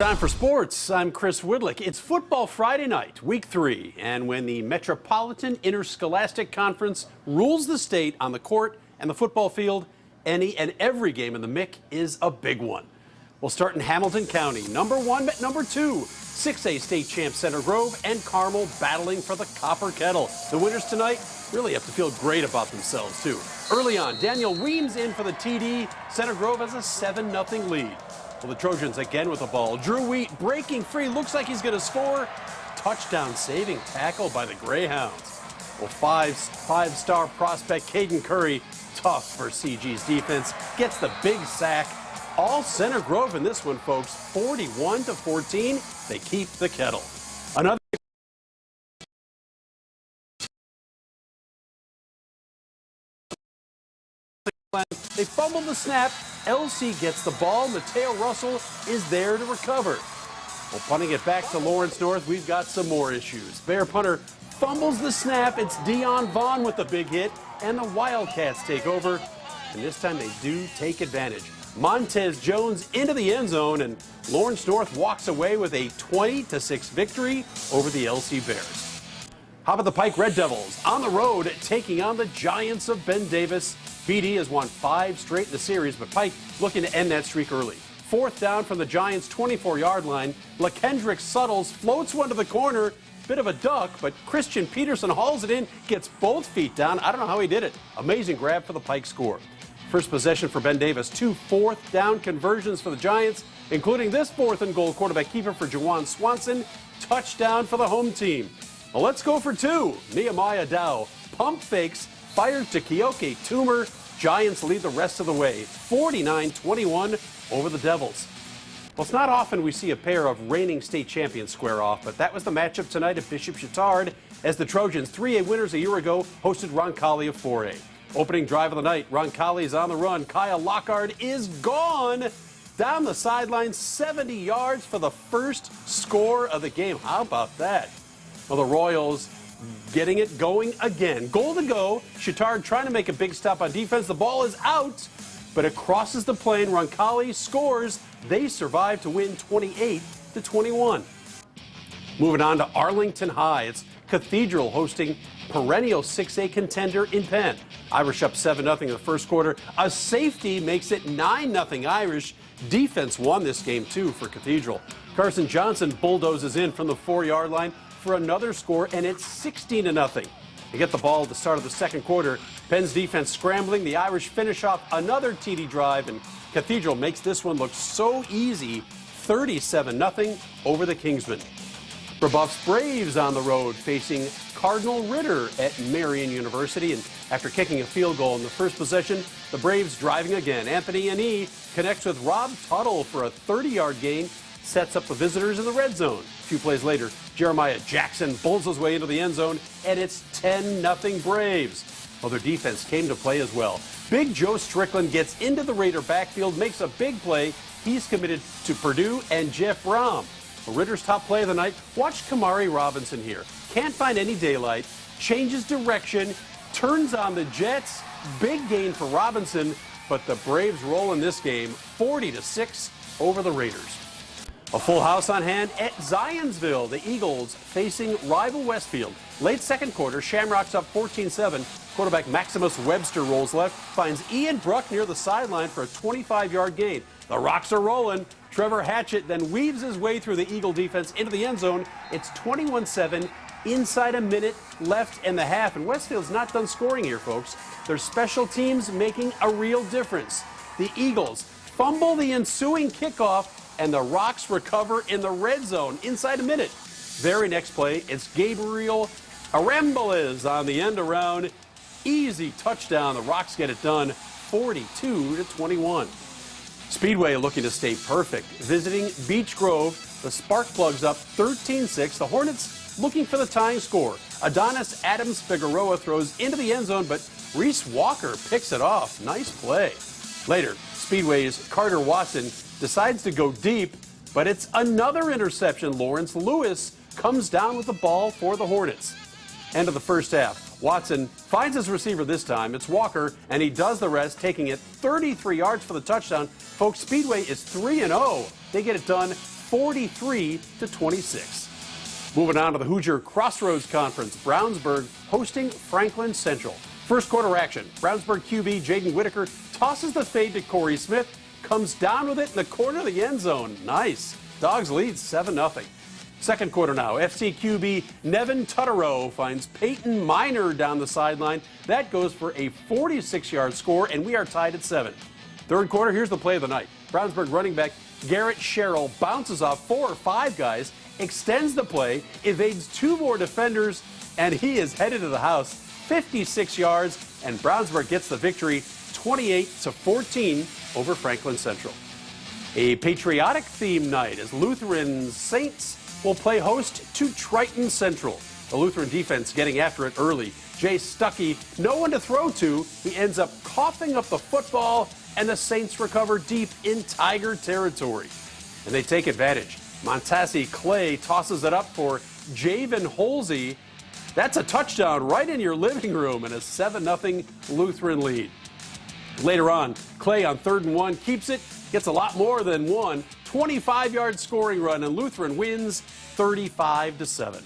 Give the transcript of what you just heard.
Time for sports. I'm Chris Woodlick. It's Football Friday night, week 3, and when the Metropolitan Interscholastic Conference rules the state on the court and the football field, any and every game in the MIC is a big one. We'll start in Hamilton County. Number 1 met number 2. 6A state champ Center Grove and Carmel battling for the Copper Kettle. The winners tonight really have to feel great about themselves, too. Early on, Daniel Weems in for the TD. Center Grove has a 7-0 lead. Well, the Trojans again with the ball. Drew Wheat breaking free. Looks like he's going to score. Touchdown saving tackle by the Greyhounds. Well, five-star prospect Caden Curry, tough for CG's defense, gets the big sack. All Center Grove in this one, folks. 41-14. They keep the Kettle. Another. They fumbled the snap. LC gets the ball. Mateo Russell is there to recover. Well, punting it back to Lawrence North, we've got some more issues. Bear punter fumbles the snap. It's Dion Vaughn with the big hit, and the Wildcats take over. And this time they do take advantage. Montez Jones into the end zone, and Lawrence North walks away with a 20-6 victory over the LC Bears. How about the Pike Red Devils on the road taking on the Giants of Ben Davis? BD has won 5 straight in the series, but Pike looking to end that streak early. 4th down from the Giants' 24-yard line. LaKendrick Suttles floats one to the corner. Bit of a duck, but Christian Peterson hauls it in, gets both feet down. I don't know how he did it. Amazing grab for the Pike score. First possession for Ben Davis. 2 4th-down conversions for the Giants, including this 4th-and-goal quarterback keeper for Jawan Swanson. Touchdown for the home team. Well, let's go for 2. Nehemiah Dow pump fakes, fired to Keoke Toomer. Giants lead the rest of the way, 49-21 over the Devils. Well, it's not often we see a pair of reigning state champions square off, but that was the matchup tonight at Bishop Chatard as the Trojans, 3A winners a year ago, hosted Roncalli of 4A. Opening drive of the night, Roncalli is on the run. Kyle Lockhart is gone down the sideline, 70 yards for the first score of the game. How about that? Well, the Royals getting it going again. Goal to go. Chatard trying to make a big stop on defense. The ball is out, but it crosses the plane. Roncalli scores. They survive to win 28-21. Moving on to Arlington High. It's Cathedral hosting perennial 6A contender in Penn. Irish up 7-0 in the first quarter. A safety makes it 9-0 Irish. Defense won this game, too, for Cathedral. Carson Johnson bulldozes in from the 4-yard line for another score, and it's 16-0. They get the ball at the start of the second quarter. Penn's defense scrambling. The Irish finish off another TD drive, and Cathedral makes this one look so easy, 37-0 over the Kingsmen. Rebuff's Braves on the road facing Cardinal Ritter at Marian University, and after kicking a field goal in the first possession, the Braves driving again. Anthony Ane connects with Rob Tuttle for a 30-yard gain, sets up the visitors in the red zone. A few plays later, Jeremiah Jackson bulls his way into the end zone, and it's 10-0 Braves. Well, their defense came to play as well. Big Joe Strickland gets into the Raider backfield, makes a big play. He's committed to Purdue and Jeff Brom. Well, Ritter's top play of the night. Watch Kamari Robinson here. Can't find any daylight, changes direction, turns on the Jets. Big gain for Robinson, but the Braves roll in this game, 40-6 over the Raiders. A full house on hand at Zionsville. The Eagles facing rival Westfield. Late second quarter, Shamrocks up 14-7. Quarterback Maximus Webster rolls left, finds Ian Bruck near the sideline for a 25-yard gain. The Rocks are rolling. Trevor Hatchett then weaves his way through the Eagle defense into the end zone. It's 21-7, inside a minute left in the half. And Westfield's not done scoring here, folks. Their special teams making a real difference. The Eagles fumble the ensuing kickoff, and the Rocks recover in the red zone inside a minute. Very next play, it's Gabriel Arambules on the end around. Easy touchdown. The Rocks get it done, 42-21. Speedway looking to stay perfect. Visiting Beech Grove, the Sparkplugs up 13-6. The Hornets looking for the tying score. Adonis Adams Figueroa throws into the end zone, but Reese Walker picks it off. Nice play. Later, Speedway's Carter Watson decides to go deep, but it's another interception. Lawrence Lewis comes down with the ball for the Hornets. End of the first half. Watson finds his receiver this time. It's Walker, and he does the rest, taking it 33 yards for the touchdown. Folks, Speedway is 3-0. They get it done 43-26. Moving on to the Hoosier Crossroads Conference, Brownsburg hosting Franklin Central. First quarter action, Brownsburg QB Jaden Whitaker tosses the fade to Corey Smith, comes down with it in the corner of the end zone. Nice. Dogs lead 7-0. Second quarter now, FC QB Nevin Tutterow finds Peyton Miner down the sideline. That goes for a 46-yard score, and we are tied at 7. Third quarter, here's the play of the night. Brownsburg running back Garrett Sherrill bounces off 4 or 5 guys, extends the play, evades 2 more defenders, and he is headed to the house. 56 yards, and Brownsburg gets the victory 28-14 over Franklin Central. A patriotic theme night as Lutheran Saints will play host to Triton Central. The Lutheran defense getting after it early. Jay Stuckey, no one to throw to. He ends up coughing up the football, and the Saints recover deep in Tiger territory. And they take advantage. Montassi Clay tosses it up for Javen Holsey. That's a touchdown right in your living room and a 7-0 Lutheran lead. Later on, Clay on 3rd and 1 keeps it, gets a lot more than one. 25-yard scoring run, and Lutheran wins 35-7.